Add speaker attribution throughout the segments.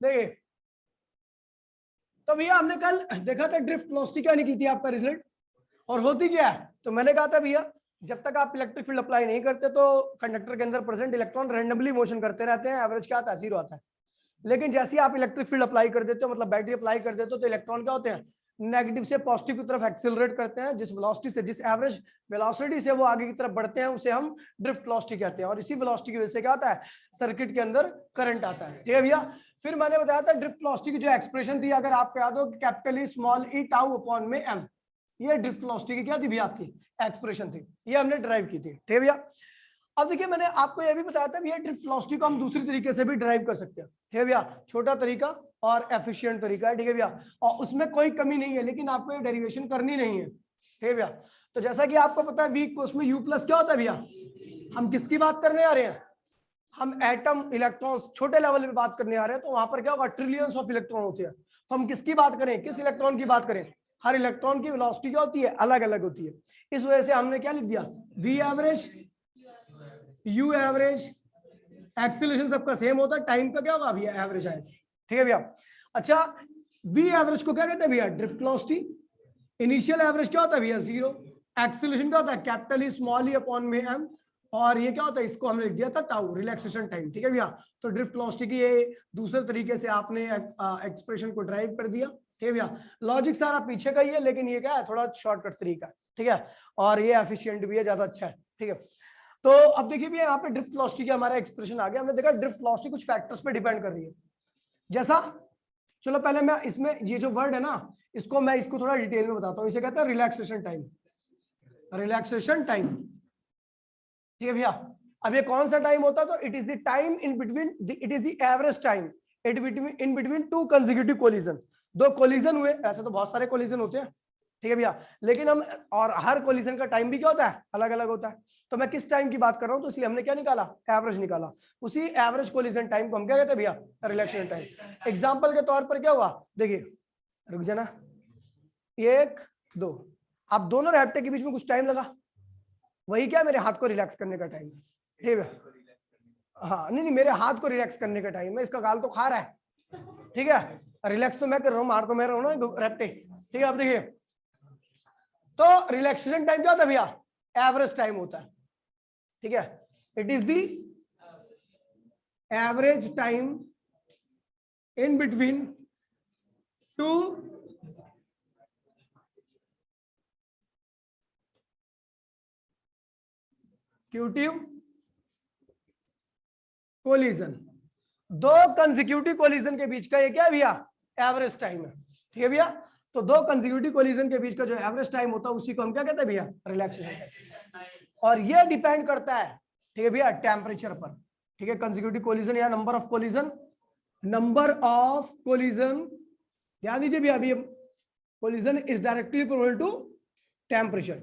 Speaker 1: देखिए तो भैया हमने कल देखा था ड्रिफ्ट वेलोसिटी क्या निकली थी आपका रिजल्ट, और होती क्या है, तो मैंने कहा था भैया जब तक आप इलेक्ट्रिक फील्ड अप्लाई नहीं करते तो कंडक्टर के अंदर प्रेजेंट इलेक्ट्रॉन रैंडमली मोशन करते रहते हैं, एवरेज क्या आता है, 0 आता है। लेकिन जैसे ही आप इलेक्ट्रिक फील्ड अप्लाई कर देते हो, मतलब बैटरी अप्लाई कर देते हो, तो इलेक्ट्रॉन क्या होते हैं, नेगेटिव से पॉजिटिव की तरफ एक्सेलरेट करते हैं। जिस वेलोसिटी से, जिस एवरेज वेलोसिटी से वो आगे की तरफ बढ़ते हैं उसे हम ड्रिफ्ट वेलोसिटी कहते हैं। और इसी वेलोसिटी की वजह से क्या होता है, सर्किट के अंदर करंट आता है। ठीक है भैया। फिर मैंने बताया था ड्रिफ्ट वेलोसिटी की जो एक्सप्रेशन थी, अगर आपको याद हो, कैपिटल ई स्मॉल ई टाउ अपॉन में एम, ये ड्रिफ्ट वेलोसिटी की क्या थी भैया, आपकी एक्सप्रेशन थी, ये हमने ड्राइव की थी। ठीक है भैया। अब देखिए मैंने आपको यह भी बताया था भैया ड्रिफ्ट वेलोसिटी को हम दूसरी तरीके से भी ड्राइव कर सकते हैं। ठीक है भैया, छोटा तरीका और एफिशिएंट तरीका है। ठीक है भैया, और उसमें कोई कमी नहीं है, लेकिन आपको ये डेरिवेशन करनी नहीं है। ठीक है भैया। तो जैसा कि आपको पता है वीक को उसमें यू प्लस क्या होता है भैया, हम किसकी बात करने आ रहे हैं, हम एटम इलेक्ट्रॉन्स छोटे लेवल पे बात करने आ रहे हैं, तो वहां पर क्या होगा, ट्रिलियंस ऑफ इलेक्ट्रॉन होते हैं। तो हम किसकी बात करें, किस इलेक्ट्रॉन की बात करें, हर इलेक्ट्रॉन की वेलोसिटी क्या होती है, अलग अलग होती है। इस वजह से हमने क्या लिख दिया, v average, u average, acceleration सबका सेम होता है, टाइम का क्या होगा भैया, एवरेज आएगा। ठीक है भैया। अच्छा, वी एवरेज को क्या कहते हैं भैया, ड्रिफ्ट वेलोसिटी। इनिशियल एवरेज क्या होता है भैया, 0। एक्सीलरेशन क्या होता है, कैपिटल ई स्मॉल ई अपॉन में एम, और ये क्या होता है, इसको हमने लिख दिया था टाउ, रिलैक्सेशन टाइम। ठीक है भैया। तो ड्रिफ्ट वेलोसिटी की ये दूसरे तरीके से आपने एक्सप्रेशन को ड्राइव कर दिया। ठीक है भैया। लॉजिक सारा पीछे का ही है, लेकिन ये क्या है, थोड़ा शॉर्टकट तरीका है। ठीक है, और ये एफिशिएंट भी है, ज्यादा अच्छा है। ठीक है। तो अब देखिए भी यहाँ पे ड्रिफ्ट वेलोसिटी का हमारा एक्सप्रेशन आ गया। हमने देखा ड्रिफ्ट वेलोसिटी कुछ फैक्टर्स पे डिपेंड कर रही है। जैसा, चलो पहले मैं इसमें ये जो वर्ड है ना, इसको थोड़ा डिटेल में बताता हूँ। इसे कहते हैं रिलैक्सेशन टाइम, रिलैक्सेशन टाइम। ठीक है भैया। अब ये कौन सा टाइम होता है, तो it is the time in between, it is the average time in between two consecutive collision. दो कोलिजन हुए, ऐसे तो बहुत सारे कोलिजन होते हैं। ठीक है भैया। लेकिन हम, और हर कोलिजन का टाइम भी क्या होता है, अलग अलग होता है। तो मैं किस टाइम की बात कर रहा हूं, तो इसलिए हमने क्या निकाला, एवरेज निकाला। उसी एवरेज कोलिजन टाइम को हम क्या कहते हैं भैया, रिलैक्सेशन टाइम। एग्जांपल के तौर पर क्या हुआ, देखिए, रुक जाना, 1 2, अब दोनों रैप्टे के बीच में कुछ टाइम लगा, वही क्या, मेरे हाथ को रिलैक्स करने का टाइम। ठीक है। हाँ, नहीं मेरे हाथ को रिलैक्स करने का टाइम है, इसका गाल तो खा रहा है। ठीक है, रिलैक्स तो मैं कर रहा हूँ, मार तो मैं रहा हूँ ना रैप्टे। ठीक है। अब देखिए, तो रिलैक्सेशन टाइम क्या होता है भैया, एवरेज टाइम होता है। ठीक है, it is the average time in between two consecutive collision. दो कंसेक्यूटिव कोलिजन के बीच का ये क्या है भैया, एवरेज टाइम है। ठीक है भैया। तो दो कंसेक्यूटिव कोलिजन के बीच का जो एवरेज टाइम होता है उसी को हम क्या कहते हैं भैया, रिलैक्सेशन टाइम। और ये डिपेंड करता है, ठीक है भैया, टेम्परेचर पर। ठीक है, कंसेक्यूटिव कोलिजन या number of collision, number of collision, ध्यान दीजिए भैया, अभी collision is directly proportional to temperature.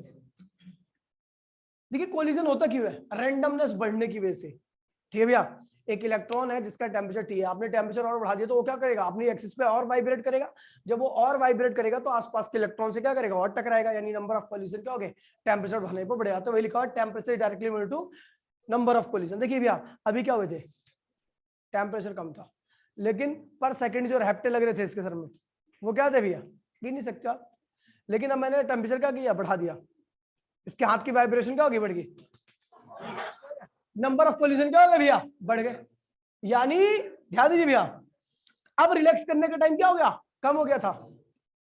Speaker 1: देखिए कोलिजन होता क्यों है, रैंडमनेस बढ़ने की वजह से। ठीक है भैया। एक इलेक्ट्रॉन है जिसका टेम्परेचर T है, आपने टेम्परेचर और बढ़ा दिया तो वो क्या करेगा, अपनी एक्सिस पे और वाइब्रेट करेगा। जब वो और वाइब्रेट करेगा तो आसपास के इलेक्ट्रॉन से क्या करेगा, और टकराएगा, यानी नंबर ऑफ कोलिजन क्या हो गए, टेम्परेचर बढ़ने पर बढ़ेगा। तो वही लिखा temperature directly equal to number of collision. देखिए भैया, अभी क्या हुए थे, टेम्परेचर कम था, लेकिन पर सेकंड जो रैप्टे लग रहे थे इसके सर में, वो क्या थे भैया, गिन नहीं सकते आप। लेकिन अब मैंने टेम्परेचर क्या किया, बढ़ा दिया, इसके हाथ की वाइब्रेशन क्या होगी, बढ़ गई, नंबर ऑफ कोलिजन क्या हो गया भैया, बढ़ गए। यानी ध्यान दीजिए भैया, अब रिलैक्स करने का टाइम क्या हो गया, कम हो गया था।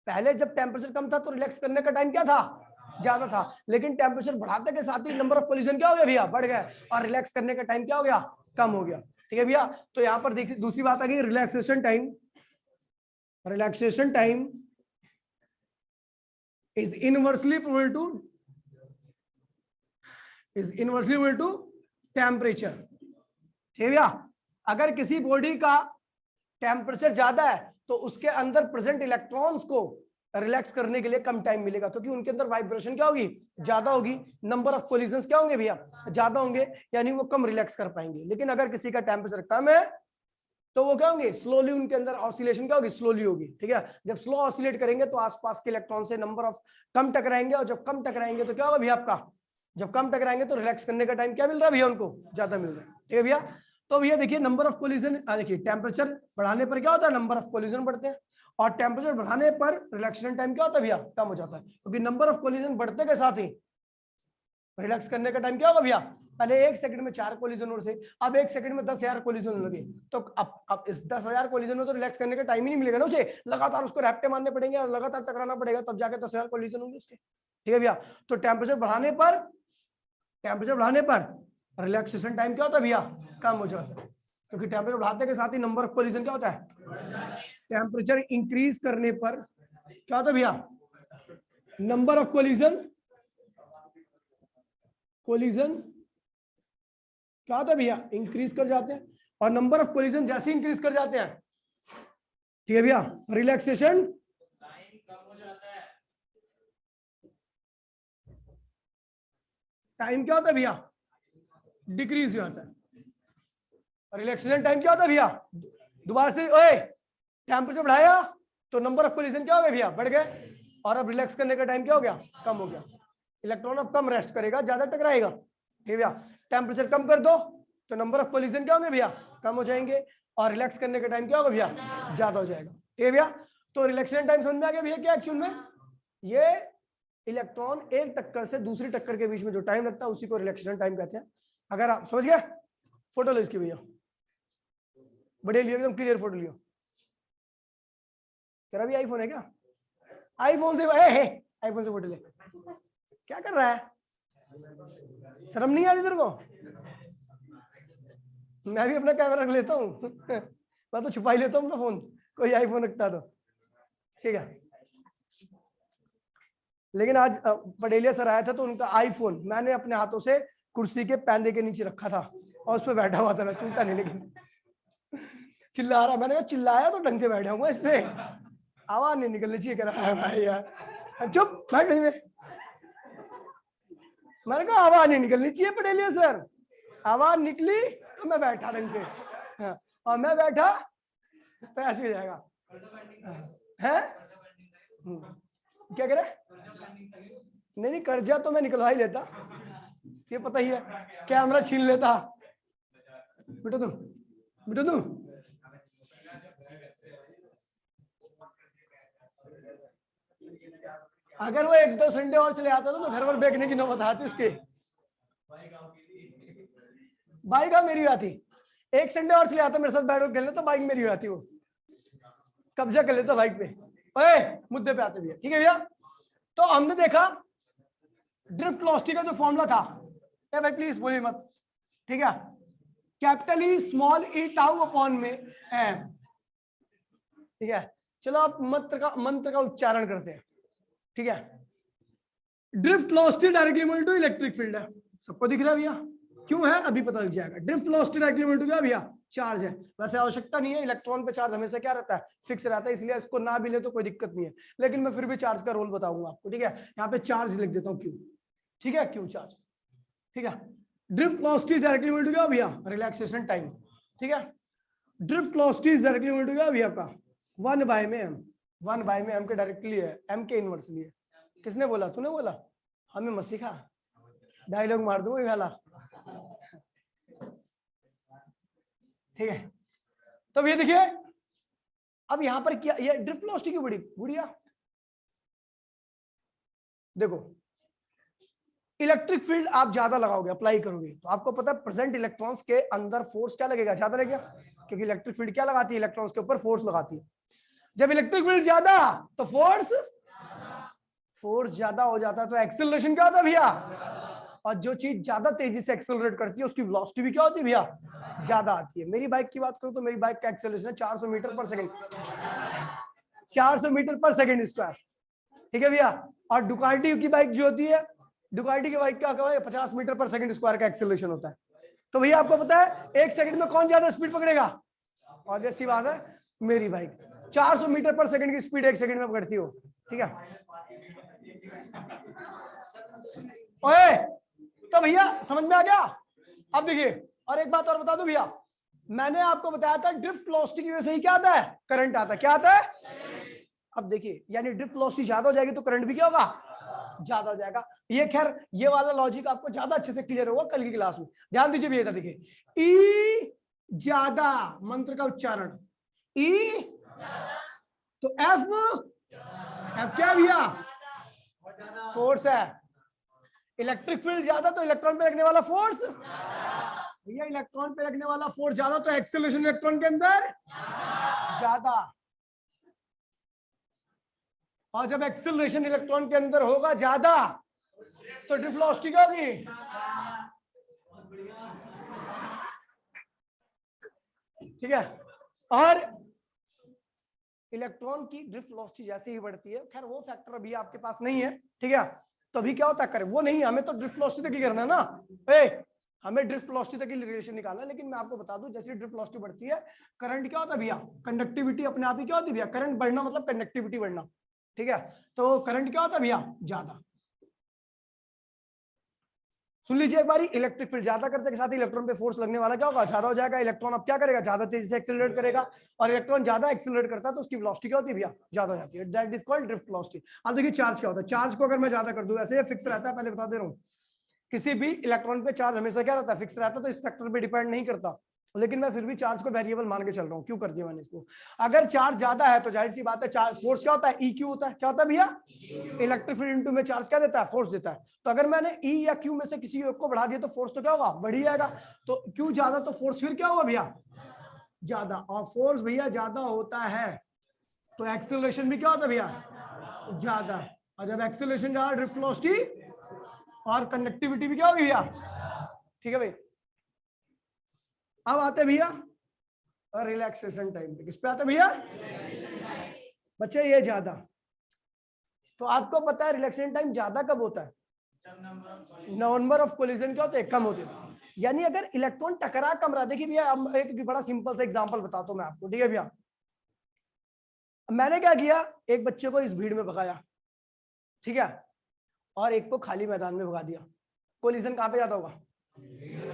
Speaker 1: पहले जब टेम्परेचर कम था तो रिलैक्स करने का टाइम क्या था, ज्यादा था। लेकिन टेम्परेचर बढ़ाते के साथ ही नंबर ऑफ कोलिजन क्या हो गया भैया, बढ़ गया, और रिलैक्स करने का टाइम क्या हो गया, कम हो गया। ठीक है भैया। तो यहां पर देखिए दूसरी बात आ गई, relaxation time. Relaxation time is inversely proportional to temperature. ठीक है भैया। अगर किसी बॉडी का टेम्परेचर ज्यादा है तो उसके अंदर प्रेजेंट इलेक्ट्रॉन्स को रिलैक्स करने के लिए कम टाइम मिलेगा, क्योंकि उनके अंदर वाइब्रेशन क्या होगी, ज्यादा होगी, नंबर ऑफ कोलिजन्स क्या होंगे भैया, ज्यादा होंगे, यानी वो कम रिलैक्स कर पाएंगे। लेकिन अगर किसी का टेम्परेचर कम है तो वो क्या होंगे, स्लोली, उनके अंदर ऑसिलेशन क्या होगी, स्लोली होगी। ठीक है। जब स्लो ऑसिलेट करेंगे तो आसपास के इलेक्ट्रॉन से नंबर ऑफ कम टकराएंगे, और जब कम टकराएंगे तो क्या होगा भैया आपका, जब कम टकराएंगे तो रिलैक्स करने का टाइम क्या मिल रहा है भैया, उनको ज्यादा मिल रहा है। ठीक है भैया। तो भैया देखिए नंबर ऑफ कोलिजन, देखिए टेम्परेचर बढ़ाने पर क्या होता है, नंबर ऑफ कोलिजन बढ़ते हैं, और टेम्परेचर बढ़ाने पर रिलैक्सेशन टाइम क्या होता है भैया, कम हो जाता है, क्योंकि नंबर ऑफ कोलिजन बढ़ते के साथ ही रिलैक्स करने का टाइम क्या होगा भैया, पहले 1 सेकंड में 4 कोलिजन हो रहे थे, अब 1 सेकंड में 10,000 कोलिजन होने लगे, तो अब इस 10,000 कोलिजन में तो रिलैक्स करने का टाइम ही नहीं मिलेगा ना उसे, लगातार उसको रैप्टे मारने पड़ेंगे और लगातार टकराना पड़ेगा, तब जाके 10,000 कोलिजन होंगे उसके। ठीक है भैया, तो टेम्परेचर बढ़ाने पर रिलैक्सेशन टाइम क्या होता है भैया, कम हो जाता है, क्योंकि टेम्परेचर बढ़ाते के साथ ही नंबर ऑफ कोलिजन क्या होता है, टेम्परेचर इंक्रीज करने पर क्या होता है भैया, नंबर ऑफ कोलिजन क्या होता है भैया, इंक्रीज कर जाते हैं, और नंबर ऑफ कोलिजन जैसे इंक्रीज कर जाते हैं, ठीक है भैया, रिलैक्सेशन टाइम क्या होता है भैया, डिक्रीज हो जाता है, रिलैक्सेशन टाइम क्या होता है भैया, दोबारा से ओए टेम्परेचर बढ़ाया तो नंबर ऑफ कोलिजन क्या हो गए भैया, बढ़ गए, और अब रिलैक्स करने का टाइम क्या हो गया, कम हो गया, इलेक्ट्रॉन अब कम रेस्ट करेगा, ज्यादा टकराएगा। ठीक है भैया, टेम्परेचर कम कर दो तो नंबर ऑफ कोलिजन क्या होंगे भैया, कम हो जाएंगे, और रिलैक्स करने का टाइम क्या होगा भैया, ज्यादा हो जाएगा। ठीक है भैया, तो रिलैक्सेशन टाइम समझ में आ गया भैया, क्या एक्चुअल में ये इलेक्ट्रॉन एक टक्कर से दूसरी टक्कर के बीच में जो टाइम लगता है उसी को रिलैक्सेशन टाइम कहते हैं। अगर आप समझ गए, फोटो लो इसकी भैया, बढ़िया लियो, एकदम क्लियर फोटो लियो। तेरा भी आईफोन है क्या, आईफोन से आईफोन से फोटो ले, क्या कर रहा है, शर्म नहीं आती तेरे को, मैं भी अपना कैमरा रख लेता हूँ मैं तो छुपा ही लेता हूँ अपना फोन, कोई आईफोन रखता तो। ठीक है, लेकिन आज पटेलिया सर आया था तो उनका आईफोन मैंने अपने हाथों से कुर्सी के पैंदे के नीचे रखा था और उस पर बैठा हुआ था, मैं छूटा नहीं, लेकिन चिल्ला रहा, मैंने कहा चिल्लाया तो ढंग से बैठा हुआ, इस पे आवाज नहीं निकलनी चाहिए, कह रहा है भाई यार चुप बैठ नहीं, मैंने कहा आवाज नहीं निकलनी चाहिए पटेलिया सर, आवाज निकली तो मैं बैठा ढंग से, हाँ, और मैं बैठा तो ऐसे हो जाएगा है, क्या कह रहे, नहीं कर्जा तो मैं निकलवा ही लेता, ये पता ही है, कैमरा छीन लेता, बेटो तुम अगर वो 1-2 संडे और चले आता तो घर पर बेचने की नौबत आती उसके, बाइक मेरी आती, एक संडे और चले आता मेरे साथ बैठ खेलने तो बाइक मेरी आती, वो कब्जा कर लेता बाइक पे। ओए मुद्दे पे आते भैया, ठीक है भैया, तो हमने देखा ड्रिफ्ट वेलोसिटी का जो फॉर्मूला था, क्या भाई प्लीज बोलिए मत, ठीक है, कैपिटल ई स्मॉल ई टाउ अपॉन में एम, ठीक है, चलो आप मंत्र का उच्चारण करते हैं। ठीक है, drift velocity directly equal to electric field है, सबको दिख रहा है भैया, क्यों है अभी पता लग जाएगा, drift velocity directly equal to क्या भैया, चार्ज है, वैसे आवश्यकता नहीं है, इलेक्ट्रॉन पे चार्ज हमेशा क्या रहता है, फिक्स रहता है, इसलिए इसको ना भी ले तो कोई दिक्कत नहीं है, लेकिन मैं फिर भी चार्ज का रोल बताऊंगा आपको। ठीक है, यहाँ पे चार्ज लिख देता हूँ क्यू, ठीक है, क्यू चार्ज। ठीक है, drift velocity directly equal to क्या भैया, रिलैक्सेशन टाइम। ठीक है, drift velocity directly equal to क्या भैया आपका 1/m, 1/m के डायरेक्टली है, m के इनवर्सली है। किसने बोला, तूने बोला, हमें मत सिखा, डायलॉग मार दूंगा ये वाला। ठीक है, तो ये देखिए अब यहां पर क्या, ये ड्रिफ्ट वेलोसिटी की बड़ी गुड़िया, देखो इलेक्ट्रिक फील्ड आप ज्यादा लगाओगे, अप्लाई करोगे, तो आपको पता है प्रेजेंट इलेक्ट्रॉन्स के अंदर फोर्स क्या लगेगा, ज्यादा लगेगा, क्योंकि इलेक्ट्रिक फील्ड क्या लगाती है, इलेक्ट्रॉन्स के ऊपर फोर्स लगाती है। जब इलेक्ट्रिक फील्ड ज्यादा तो फोर्स ज्यादा हो जाता है, तो एक्सेलरेशन क्या होता है भैया, और जो चीज ज्यादा तेजी से एक्सेलरेट करती है उसकी वेलोसिटी भी क्या होती है भैया, ज्यादा आती है। मेरी बाइक की बात करूं तो मेरी बाइक का एक्सेलरेशन है 400 मीटर पर सेकंड, 400 मीटर पर सेकंड स्क्वायर। ठीक है भैया, और डुकाटी की बाइक जो होती है, डुकाटी की बाइक का 50 मीटर पर सेकंड स्क्वायर का एक्सेलरेशन होता है। तो भैया आपको पता है 1 सेकंड में कौन ज्यादा स्पीड पकड़ेगा, ऑब्वियस सी बात है मेरी बाइक, 400 मीटर पर सेकंड की स्पीड 1 सेकंड में पकड़ती हो। ठीक है, ओए तो भैया समझ में आ गया। अब देखिए, और एक बात और बता दूं भैया, मैंने आपको बताया था ड्रिफ्ट वेलोसिटी की वजह से ही क्या आता है, करंट आता है, क्या आता है। अब देखिए, यानी ड्रिफ्ट वेलोसिटी ज्यादा हो जाएगी तो करंट भी क्या होगा, ज्यादा हो जाएगा। ये खैर ये वाला लॉजिक आपको ज्यादा अच्छे से क्लियर होगा कल की क्लास में, ध्यान दीजिए भैया, देखिए ई ज्यादा, मंत्र का उच्चारण ई, तो एफ, एफ क्या भैया, फोर्स है। इलेक्ट्रिक फील्ड ज्यादा तो इलेक्ट्रॉन पे लगने वाला फोर्स भैया, इलेक्ट्रॉन पे लगने वाला फोर्स ज्यादा तो एक्सेलरेशन इलेक्ट्रॉन के अंदर ज्यादा, और जब एक्सेलरेशन इलेक्ट्रॉन के अंदर होगा ज्यादा तो ड्रिफ्ट वेलोसिटी क्या होगी, ठीक है। और इलेक्ट्रॉन की ड्रिफ्ट वेलोसिटी जैसे ही बढ़ती है, खैर वो फैक्टर अभी आपके पास नहीं है, ठीक है, तो अभी क्या होता है, करे वो नहीं, हमें तो ड्रिफ्ट वेलोसिटी तक ही करना है ना, हमें ड्रिफ्ट वेलोसिटी तक ही रिलेशन निकालना है। लेकिन मैं आपको बता दूं, जैसे ड्रिफ्ट वेलोसिटी बढ़ती है, करंट क्या होता है भैया, कंडक्टिविटी अपने आप ही क्या होती है भैया, करंट बढ़ना मतलब कंडक्टिविटी बढ़ना, ठीक है। तो करंट क्या होता है भैया, ज्यादा। सुन लीजिए एक बारी, इलेक्ट्रिक फील्ड ज्यादा करते के साथ इलेक्ट्रॉन पे फोर्स लगने वाला क्या होगा, ज्यादा हो जाएगा। इलेक्ट्रॉन अब क्या करेगा, ज्यादा तेजी से एक्सेलरेट करेगा, और इलेक्ट्रॉन ज्यादा एक्सेलरेट करता है तो उसकी वेलोसिटी क्या होती है भैया, ज्यादा हो जाती है। That is called drift velocity. अब देखिए चार्ज क्या होता है, चार्ज को अगर मैं ज्यादा कर दूं, ऐसे फिक्स रहता है, पहले बता दे रहा हूँ, किसी भी इलेक्ट्रॉन पे चार्ज हमेशा क्या रहता है, फिक्स रहता है, तो स्पेक्ट्रम पे डिपेंड नहीं करता, लेकिन मैं फिर भी चार्ज को वेरिएबल मान के चल रहा हूँ। क्यों कर दिया मैंने इसको, अगर चार्ज ज्यादा है तो जाहिर सी बात है चार्ज फोर्स क्या होता है, ई क्यू होता है। क्या होता है भैया, इलेक्ट्रिक फील्ड इनटू में चार्ज क्या देता है, फोर्स देता है। तो अगर मैंने ई या क्यू में से किसी एक को बढ़ा दिया तो फोर्स तो क्या होगा, बढ़ ही जाएगा। तो क्यू ज्यादा तो फोर्स फिर क्या होगा भैया, ज्यादा, और फोर्स भैया ज्यादा होता है तो एक्सेलरेशन भी क्या होता है भैया, ज्यादा। और जब एक्सेलरेशन ज्यादा, ड्रिफ्ट वेलोसिटी और कंडक्टिविटी भी क्या होगी भैया, ठीक है भाई। अब आते भैया रिलैक्सेशन टाइम पे, किस पे आते भैया बच्चे, ये ज्यादा। तो आपको पता है रिलैक्सेशन टाइम ज्यादा कब होता है, नंबर ऑफ कोलिजन क्या होते हैं, कम होते हैं। यानी अगर इलेक्ट्रॉन टकरा कम रहा, देखिए भैया अब एक बड़ा सिंपल सा एग्जांपल बताता हूं मैं आपको, ठीक है भैया। मैंने क्या किया, एक बच्चे को इस भीड़ में भगाया, ठीक है, और एक को खाली मैदान में भगा दिया। कोलिजन कहां पे ज्यादा होगा,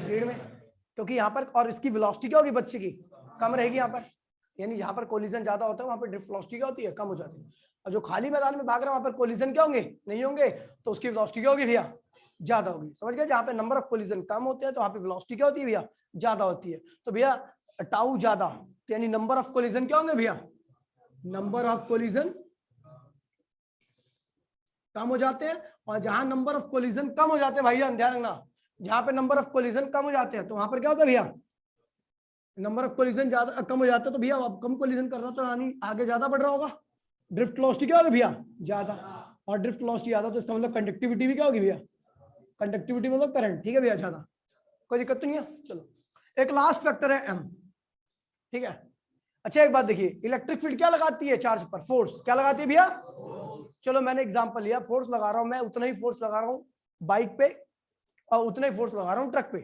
Speaker 1: भीड़ में, क्योंकि यहाँ पर, और इसकी वेलोसिटी क्या होगी बच्चे की, कम रहेगी यहाँ पर। यानी जहां पर कोलिजन ज्यादा होता है वहां पर ड्रिफ्ट वेलोसिटी क्या होती है, कम हो जाती है। और जो खाली मैदान में भाग रहा है वहां पर कोलिजन क्या होंगे, नहीं होंगे, तो उसकी वेलोसिटी क्या होगी भैया, ज्यादा होगी। समझ गए, जहाँ पे नंबर ऑफ कोलिजन कम होते हैं तो वहां पे वेलोसिटी क्या होती है भैया, ज्यादा होती है। तो भैया टाउ ज्यादा, तो यानी नंबर ऑफ कोलिजन क्या होंगे भैया, नंबर ऑफ कोलिजन कम हो जाते हैं। और जहां नंबर ऑफ कोलिजन कम हो जाते हैं भाईजान ध्यान रखना, जहां पे नंबर ऑफ कोलिजन कम हो जाते हैं तो वहां पर क्या होता है भैया, नंबर ऑफ कोलिजन ज्यादा कम हो जाता है, तो भैया अब कम कोलिजन कर रहा तो यानी आगे ज्यादा बढ़ रहा होगा, ड्रिफ्ट वेलोसिटी क्या होगी भैया, ज्यादा। और ड्रिफ्ट वेलोसिटी ज्यादा तो इसका मतलब कंडक्टिविटी भी क्या होगी भैया, कंडक्टिविटी मतलब करंट, ठीक है भैया, ज्यादा। कोई दिक्कत तो नहीं है। चलो एक लास्ट फैक्टर है एम, ठीक है। अच्छा एक बात देखिए, इलेक्ट्रिक फील्ड क्या लगाती है चार्ज पर, फोर्स क्या लगाती है भैया। चलो मैंने एग्जांपल लिया, फोर्स लगा रहा हूं मैं, उतना ही फोर्स लगा रहा हूं बाइक पे और उतना ही फोर्स लगा रहा हूं ट्रक पे।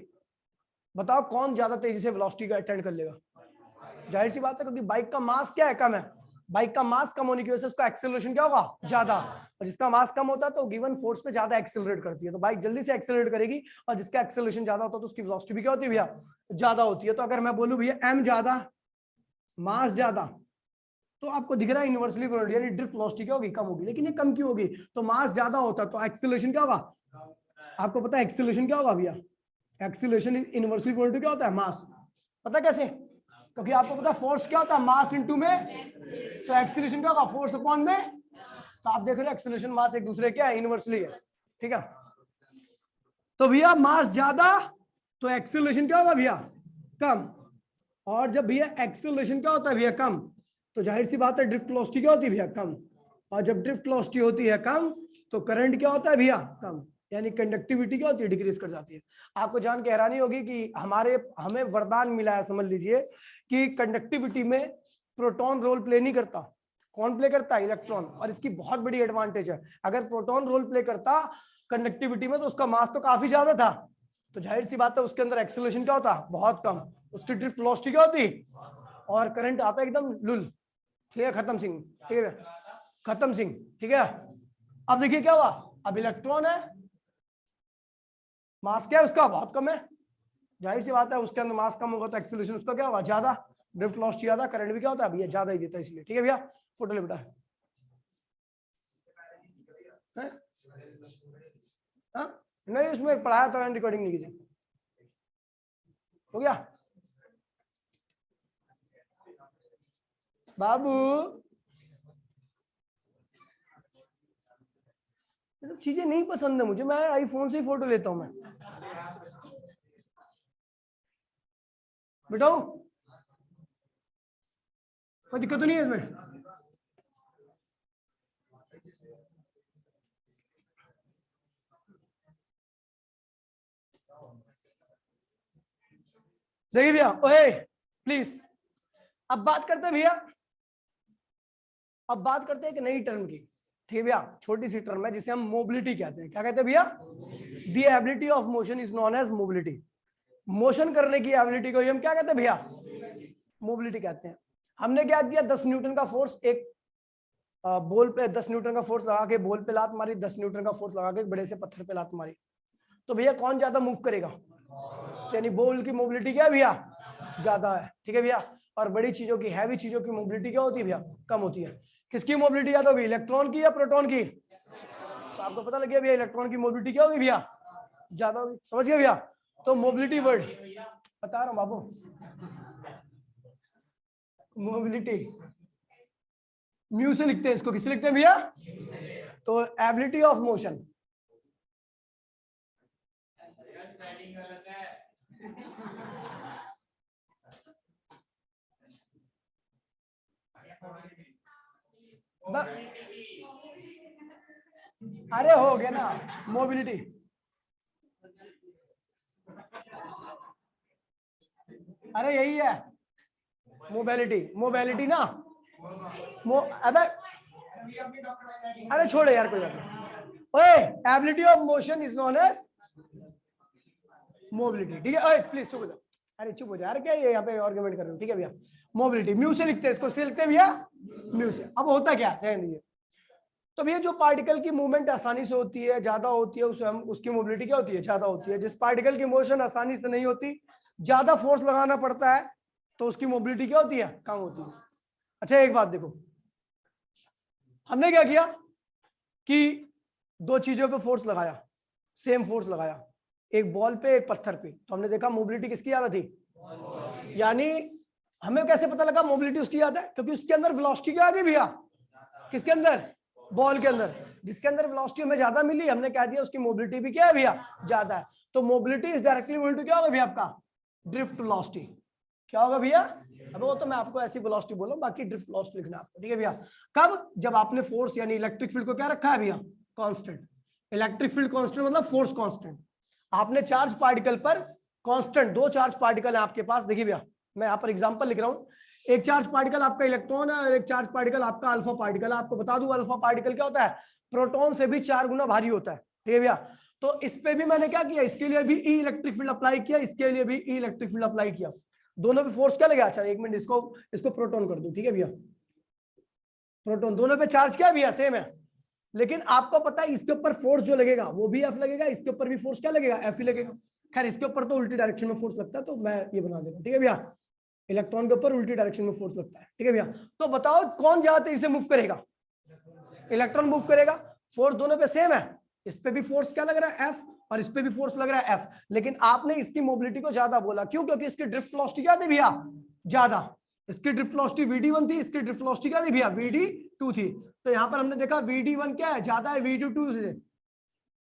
Speaker 1: बताओ कौन ज्यादा तेजी से वेलोसिटी का अटेंड कर लेगा, जाहिर सी बात है, क्योंकि बाइक का मास क्या है, कम है। बाइक का मास कम होने की वजह से उसका एक्सेलरेशन क्या होगा, ज्यादा। और जिसका मास कम होता है तो गिवन फोर्स पे ज्यादा एक्सेलरेट करती है, तो बाइक जल्दी से एक्सेलरेट करेगी, और जिसका एक्सेलरेशन ज्यादा होता है तो उसकी वेलोसिटी भी क्या होती है भैया, ज्यादा होती है। तो अगर मैं बोलूं भैया एम ज्यादा, मास ज्यादा, तो आपको दिख रहा है यूनिवर्सली यानी ड्रिफ्ट वेलोसिटी क्या होगी, कम होगी। लेकिन ये कम क्यों होगी, तो मास ज्यादा होता है तो एक्सेलरेशन क्या होगा, आपको पता है एक्सेलरेशन क्या होगा भैया, एक्सेलरेशन इनवर्सली इक्वल क्या होता है, मास। पता कैसे, क्योंकि आपको पता है फोर्स क्या होता है, मास इनटू में, तो एक्सेलरेशन क्या होगा, फोर्स अपॉन में। तो आप देख रहे हो एक्सेलरेशन मास एक दूसरे क्या है, इनवर्सली है, ठीक है। तो भैया मास ज्यादा तो एक्सेलरेशन क्या होगा भैया, कम। और जब भैया एक्सेलरेशन क्या होता है भैया, कम, तो जाहिर सी बात है ड्रिफ्ट वेलोसिटी क्या होती है भैया, कम। और जब ड्रिफ्ट वेलोसिटी होती है कम तो करंट क्या होता है भैया, कम, यानी कंडक्टिविटी क्या होती है, डिक्रीज कर जाती है। आपको जान के हैरानी होगी कि हमें वरदान मिला है, समझ लीजिए कि कंडक्टिविटी में प्रोटॉन रोल प्ले नहीं करता। कौन प्ले करता है, इलेक्ट्रॉन। और इसकी बहुत बड़ी एडवांटेज है, अगर प्रोटॉन रोल प्ले करता कंडक्टिविटी में तो उसका मास तो काफी ज्यादा था, तो जाहिर सी बात है उसके अंदर एक्सेलरेशन क्या होता, बहुत कम, उसकी ड्रिफ्ट वेलोसिटी क्या होती, और करंट आता एकदम लुल, ठीक है, खत्म सिंह, ठीक है, खत्म सिंह, ठीक है। अब देखिए क्या हुआ, अब इलेक्ट्रॉन है, मास क्या है उसका, बहुत कम है, जाहिर सी बात है उसके अंदर मास कम होगा तो एक्सेलरेशन उसका क्या होगा, ज्यादा, ड्रिफ्ट वेलोसिटी ज्यादा, करंट भी क्या होता है भैया, ज्यादा ही देता है, इसलिए, ठीक है भैया। फोटो ले बेटा, नहीं उसमें पढ़ाया था, रिकॉर्डिंग नहीं की थी, हो गया। बाबू ये सब चीजें नहीं पसंद है मुझे, मैं आईफोन से ही फोटो लेता हूं मैं। बेटाओ कोई दिक्कत तो नहीं है इसमें? देखिए भैया, ओए प्लीज, अब बात करते हैं भैया, अब बात करते हैं एक नई टर्म की। ठीक है भैया, छोटी सी टर्म है जिसे हम मोबिलिटी कहते हैं। क्या कहते हैं भैया? The ability of motion is known as mobility. Motion करने की एबिलिटी को हम क्या कहते हैं भैया? मोबिलिटी कहते हैं। हमने क्या किया, 10 न्यूटन का फोर्स एक बॉल पे, 10 न्यूटन का फोर्स लगा के बॉल पे लात मारी, 10 न्यूटन का फोर्स लगा के बड़े से पत्थर पे लात मारी, तो भैया कौन ज्यादा मूव करेगा? यानी बॉल की मोबिलिटी क्या है भैया? ज्यादा है। ठीक है भैया, और बड़ी चीजों की, हैवी चीजों की मोबिलिटी क्या होती है भैया? कम होती है। किसकी मोबिलिटी ज्यादा होगी, इलेक्ट्रॉन की या प्रोटॉन की? तो आपको पता लग गया भैया इलेक्ट्रॉन की मोबिलिटी क्या होगी भैया? ज्यादा होगी। समझ गए भैया? तो मोबिलिटी वर्ड बता रहा हूं बाबू, मोबिलिटी म्यू से लिखते हैं इसको, किससे लिखते हैं भैया? तो एबिलिटी ऑफ मोशन, अरे हो गया ना मोबिलिटी। अरे यही है मोबिलिटी, मोबिलिटी ना अबे अरे छोड़े यार, कोई बात नहीं। ओए ability of motion is known as mobility. ठीक है, ओए प्लीज चुप हो जाओ, अरे चुप हो जा यार, क्या ये यहाँ पे आर्गुमेंट कर रहे हो? ठीक है भैया, मोबिलिटी म्यू से लिखते हैं इसको, से लिखते हैं भैया म्यू से। अब होता क्या ध्यान दीजिए, तो भैया जो पार्टिकल की मूवमेंट आसानी से होती है, ज्यादा होती है, उसे हम उसकी मोबिलिटी क्या होती है? ज्यादा होती है। जिस पार्टिकल की मोशन आसानी से नहीं होती, ज्यादा फोर्स लगाना पड़ता है, तो उसकी मोबिलिटी क्या होती है? कम होती है। अच्छा एक बात देखो, हमने क्या किया कि दो चीजों पे फोर्स लगाया, सेम फोर्स लगाया, एक बॉल पे एक पत्थर पे, तो हमने देखा मोबिलिटी किसकी ज्यादा थी? यानी हमें कैसे पता लगा मोबिलिटी उसकी ज्यादा है? क्योंकि उसके अंदर वेलोसिटी क्या आ गई भैया? किसके अंदर? बॉल के अंदर। जिसके अंदर वेलोसिटी हमें ज्यादा मिली, हमने कह दिया उसकी मोबिलिटी भी क्या है भैया? ज्यादा है। तो mobility is directly equal to क्या होगा भैया आपका? Drift velocity. क्या होगा भैया? अब वो तो मैं आपको ऐसी वेलोसिटी बोल रहा हूं, बाकी ड्रिफ्ट वेलोसिटी लिखना आपको। ठीक है भैया, कब? जब आपने फोर्स यानी इलेक्ट्रिक फील्ड को क्या रखा है भैया? कांस्टेंट। इलेक्ट्रिक फील्ड कांस्टेंट मतलब फोर्स कांस्टेंट। आपने चार्ज पार्टिकल पर कांस्टेंट, दो चार्ज पार्टिकल है आपके पास। देखिए भैया, मैं यहाँ पर एग्जांपल लिख रहा हूँ, एक चार्ज पार्टिकल आपका इलेक्ट्रॉन है और एक चार्ज पार्टिकल आपका अल्फा पार्टिकल है। आपको बता दूं अल्फा पार्टिकल क्या होता है? प्रोटॉन से भी 4 गुना भारी होता है। ठीक है भैया, तो इस पे भी मैंने क्या किया, इसके लिए भी ई इलेक्ट्रिक फील्ड अप्लाई किया, इसके लिए भी ई इलेक्ट्रिक फील्ड अप्लाई किया। दोनों पे फोर्स क्या लगा? अच्छा एक मिनट, इसको प्रोटॉन कर दूं। ठीक है भैया, प्रोटॉन दोनों पे चार्ज क्या है भैया? सेम है। लेकिन आपको पता है इसके ऊपर फोर्स जो लगेगा वो भी एफ लगेगा, इसके ऊपर भी फोर्स क्या लगेगा? एफ ही लगेगा। खैर इसके ऊपर तो उल्टी डायरेक्शन में फोर्स लगता है, तो मैं ये बना देता हूं। ठीक है भैया, इलेक्ट्रॉन के ऊपर उल्टी डायरेक्शन में फोर्स लगता है। ठीक है भैया, तो बताओ कौन ज्यादा तेजी से मूव करेगा? इलेक्ट्रॉन मूव करेगा। फोर्स दोनों पे सेम है, इस पे भी फोर्स क्या लग रहा है? एफ, और इस पे भी फोर्स लग रहा है एफ। लेकिन आपने इसकी मोबिलिटी को ज्यादा बोला, क्यों? क्योंकि इसकी ड्रिफ्ट वेलोसिटी क्या थी भैया? ज्यादा। इसकी ड्रिफ्ट वेलोसिटी VD1 थी, इसकी ड्रिफ्ट वेलोसिटी क्या थी भैया? VD2 थी। तो यहां पर हमने देखा VD1 क्या है? ज्यादा है VD2 से।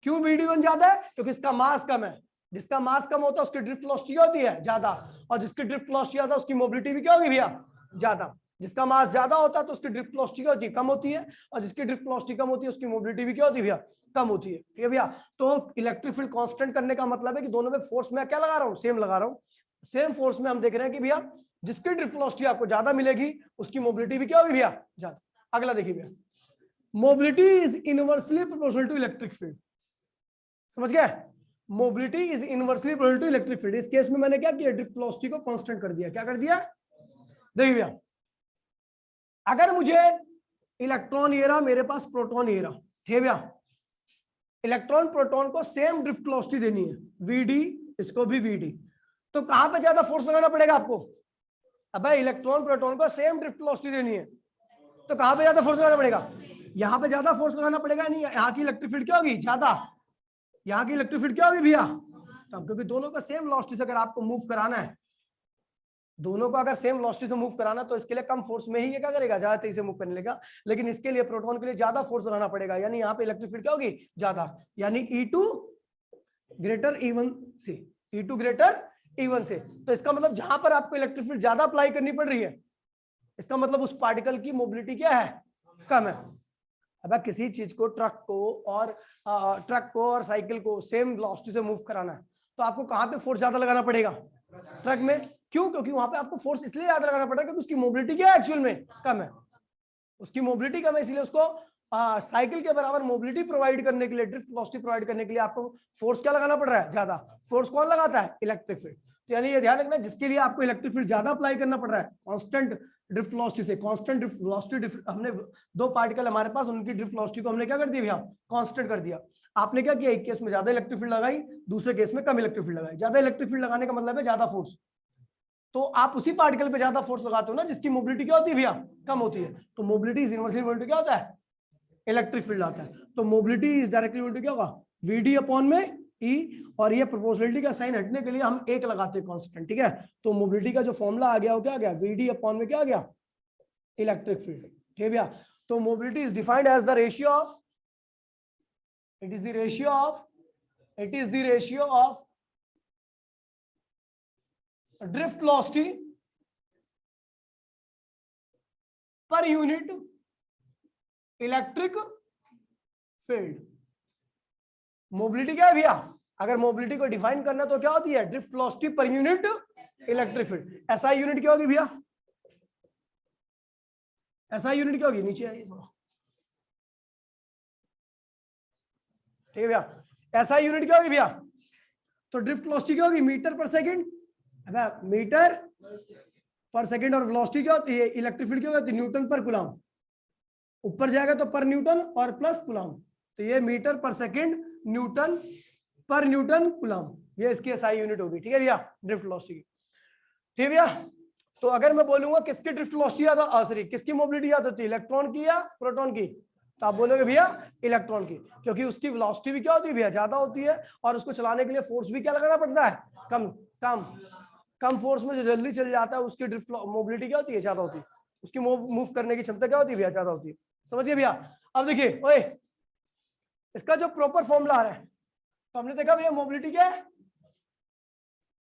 Speaker 1: क्यों VD1 ज्यादा है? क्योंकि इसका मास कम है। जिसका मास कम होता है उसकी ड्रिफ्ट वेलोसिटी क्या होती है? ज्यादा। और जिसकी ड्रिफ्ट वेलोसिटी ज्यादा उसकी मोबिलिटी भी क्या होगी भैया? ज्यादा। जिसका मास ज्यादा होता है तो उसकी ड्रिफ्ट वेलोसिटी क्या होती है? कम होती है। और जिसकी ड्रिफ्ट वेलोसिटी कम होती है उसकी मोबिलिटी भी क्या होती है भैया? कम होती है। ठीक है भैया, तो इलेक्ट्रिक फील्ड कांस्टेंट करने का मतलब है कि दोनों में फोर्स मैं क्या लगा रहा हूँ? सेम लगा रहा हूँ। सेम फोर्स में हम देख रहे हैं कि भैया जिसकी ड्रिफ्ट वेलोसिटी आपको ज्यादा मिलेगी उसकी मोबिलिटी भी क्या होगी भैया? ज्यादा। अगला देखिए भैया, mobility is inversely proportional to electric field. समझ गए? Mobility is inversely proportional to electric field. इस केस में मैंने क्या किया? ड्रिफ्ट वेलोसिटी को कांस्टेंट कर दिया। क्या कर दिया? देखिए भैया, अगर मुझे इलेक्ट्रॉन ये रहा, मेरे पास प्रोटॉन ये रहा। ठीक है भैया, इलेक्ट्रॉन प्रोटॉन को सेम ड्रिफ्ट वेलोसिटी देनी है, VD, इसको भी VD। तो कहां पे ज्यादा फोर्स लगाना पड़ेगा आपको? अब इलेक्ट्रॉन प्रोटॉन को सेम ड्रिफ्ट वेलोसिटी देनी है, तो कहां पे ज्यादा फोर्स लगाना पड़ेगा? यहां पे ज्यादा फोर्स लगाना पड़ेगा। नहीं, यहाँ की इलेक्ट्रिक फील्ड क्या होगी? ज्यादा। यहाँ की इलेक्ट्रिक फील्ड क्या होगी भैया? तो क्योंकि दोनों का सेम वेलोसिटी से अगर आपको मूव कराना है, दोनों को अगर सेम वेलोसिटी से मूव कराना तो इसके लिए कम फोर्स में ही ये क्या करेगा, ज्यादा तेजी से मूव करने लगेगा। लेकिन इसके लिए प्रोटॉन के लिए ज्यादा फोर्स लगाना पड़ेगा, यानी यहाँ पे इलेक्ट्रिक फील्ड क्या होगी, ज्यादा, यानी E2 ग्रेटर E1 से, E2 ग्रेटर E1 से। तो इसका मतलब जहां पर आपको इलेक्ट्रिक फील्ड ज्यादा अप्लाई करनी पड़ रही है, इसका मतलब उस पार्टिकल की मोबिलिटी क्या है, कम है। अब किसी चीज को, ट्रक को और साइकिल को सेम वेलोसिटी से मूव कराना है तो आपको कहां पे फोर्स ज्यादा लगाना पड़ेगा, ट्रक में। क्यों? क्योंकि वहां पे आपको फोर्स इसलिए ज्यादा लगाना पड़ेगा क्योंकि उसकी मोबिलिटी क्या है, एक्चुअल में कम है, उसकी मोबिलिटी कम है, इसलिए उसको साइकिल के बराबर मोबिलिटी प्रोवाइड करने के लिए, ड्रिफ्ट वेलोसिटी प्रोवाइड करने के लिए आपको फोर्स क्या लगाना पड़ रहा है, ज्यादा। फोर्स कौन लगाता है, इलेक्ट्रिक फील्ड। तो यानी ये ध्यान रखना, जिसके लिए आपको इलेक्ट्रिक फील्ड ज्यादा अप्लाई करना पड़ रहा है कांस्टेंट ड्रिफ्ट वेलोसिटी से, कांस्टेंट ड्रिफ्ट वेलोसिटी, हमने दो पार्टिकल हमारे पास, उनकी ड्रिफ्ट वेलोसिटी को हमने क्या कर दिया भैया, कांस्टेंट कर दिया। आपने क्या किया, एक केस में ज्यादा इलेक्ट्रिक फील्ड लगाई, दूसरे केस में कम इलेक्ट्रिक फील्ड लगाई। ज्यादा इलेक्ट्रिक फील्ड लगाने का मतलब है ज्यादा फोर्स, तो आप उसी पार्टिकल पे ज्यादा फोर्स लगाते हो ना जिसकी मोबिलिटी क्या होती है भैया, कम होती है। तो mobility is inversely equal to क्या होता है, इलेक्ट्रिक फील्ड आता है। तो mobility is directly equal to क्या होगा, VD अपॉन में E, और ये प्रोपोर्शनलिटी का साइन हटने के लिए हम एक लगाते हैं कांस्टेंट, ठीक है। तो मोबिलिटी का जो फॉर्मूला आ गया वो क्या आ गया, VD अपॉन में क्या आ गया, इलेक्ट्रिक फील्ड, ठीक है भैया। तो mobility is defined as the ratio of, it is the ratio of drift velocity per unit electric field. Mobility क्या है भैया, अगर मोबिलिटी को डिफाइन करना तो क्या होती है, drift velocity per unit electric field. SI unit क्या होगी भैया, SI यूनिट क्या होगी, नीचे आइए थोड़ा, ठीक है भैया। SI यूनिट क्या होगी भैया, तो ड्रिफ्ट वेलोसिटी क्या होगी, मीटर पर सेकंड, मीटर पर सेकंड, और वेलोसिटी क्या होती है, इलेक्ट्रिक फील्ड क्या होती है, न्यूटन पर कूलम। ऊपर जाएगा तो पर न्यूटन और प्लस कूलम, तो ये मीटर पर सेकंड न्यूटन पर न्यूटन कूलम, ये इसकी SI यूनिट होगी, ठीक है भैया, ड्रिफ्ट वेलोसिटी की, ठीक है भैया। तो अगर मैं बोलूंगा किसकी ड्रिफ्ट वेलोसिटी ज्यादा, सॉरी किसकी मोबिलिटी ज्यादा होती है, इलेक्ट्रॉन की या प्रोटॉन की, तो आप बोलोगे भैया इलेक्ट्रॉन की, क्योंकि उसकी वेलोसिटी भी क्या होती है भैया, ज्यादा होती है, और उसको चलाने के लिए फोर्स भी क्या लगाना पड़ता है, कम कम कम फोर्स में जो जल्दी चल जाता है उसकी ड्रिफ्ट मोबिलिटी क्या होती है, ज्यादा होती है, उसकी मूव करने की क्षमता क्या होती है भैया, ज्यादा होती है। समझिए भैया। अब देखिए ओए, इसका जो प्रॉपर फॉर्मूला आ रहा है, तो हमने देखा भैया मोबिलिटी क्या है,